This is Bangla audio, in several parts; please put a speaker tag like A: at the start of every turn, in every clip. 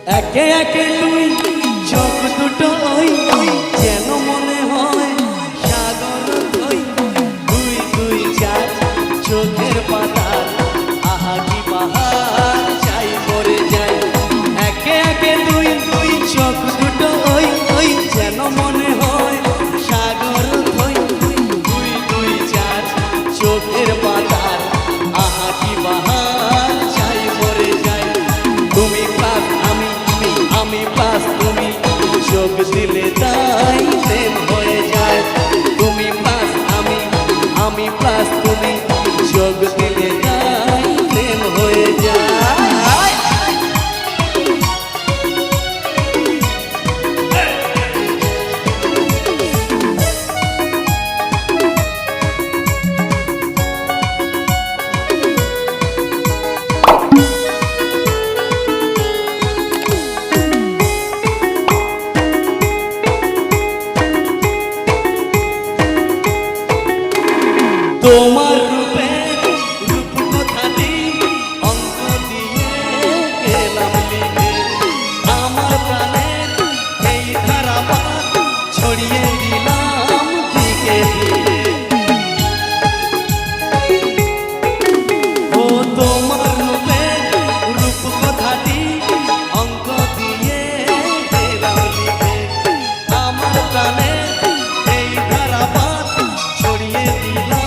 A: একে একে তুই চোখ দুটো ওই ওই যেন মনে হয় সাগর ওই দুই দুই চার চোখের পাতা আহা কি বাহার চাই মরে যাই একে একে তুই তুই চোখ দুটো ওই ওই যেন মনে হয় সাগর ওই দুই দুই চার চোখের পাতা আহা কি বাহার চাই মরে যাই তুমি প্লাস আমি প্লাস তুমি চোখ দিলে তাই প্রেম হয়ে যায় তুমি প্লাস আমি প্লাস তুমি চোখ দিলে তাই প্রেম হয়ে যায় তোমার রূপে রূপ কথাটি অঙ্ক দিয়ে গেলাম লিখে আমার প্রাণের এই ধারাপাত ছড়িয়ে দিলাম দিকে দিকে ও তোমার রূপে রূপ কথাটি অঙ্ক দিয়ে গেলাম লিখে আমার প্রাণের এই ধারাপাত ছড়িয়ে দিলাম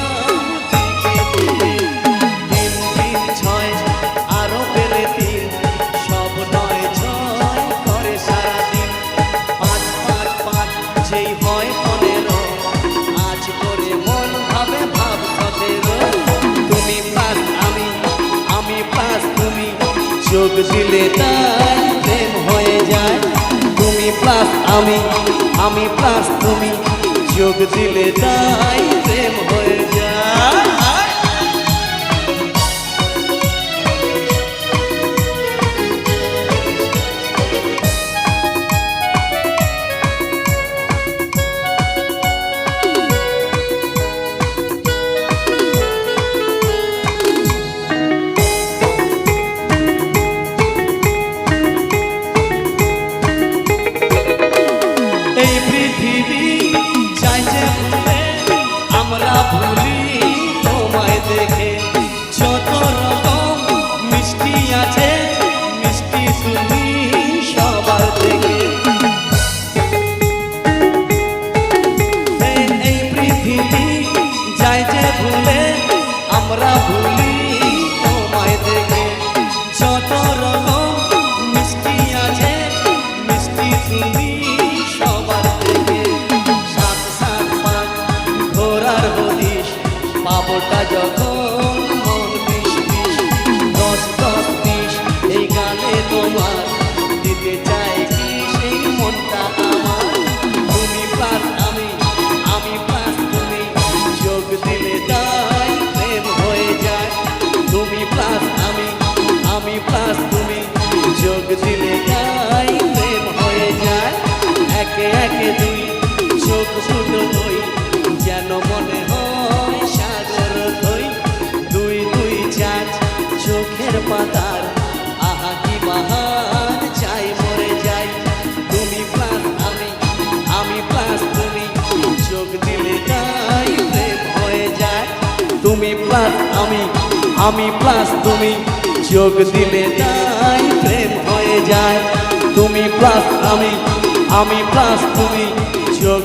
A: চোখ দিলে তাই প্রেম হয়ে যায় তুমি প্লাস আমি প্লাস তুমি চোখ দিলে তাই প্রেম হয়ে যায় এই পৃথিবী চাই যে ভুলে আমরা ভুলি তোমায় দেখে যত রকম মিষ্টি আছে মিষ্টি তুমি সবার থেকে এই পৃথিবী চাই যে ভুলে আমরা ভুলি তোমায় দেখে যত রকম মিষ্টি আছে মিষ্টি তুমি পাবোটা যখন মন বিষ বিষ 10 10 20 এই গানে তোমার দিতে চাই কি সেই মনটা আমার তুমি প্লাস আমি প্লাস তুমি চোখ দিলে তাই প্রেম হয়ে যায় তুমি প্লাস আমি প্লাস তুমি চোখ দিলে তাই প্রেম হয়ে যায় একে একে দুই চোখ দুটো ওই যেন মনে হয় সাগর ধই দুই দুই চার চোখের পাতার আহা কি বাহার চাই মরে যাই তুমি প্লাস আমি প্লাস তুমি চোখ দিলে তাই প্রেম হয়ে যায় তুমি প্লাস আমি প্লাস তুমি চোখ দিলে তাই প্রেম হয়ে যায় তুমি প্লাস আমি প্লাস তুমি চোখ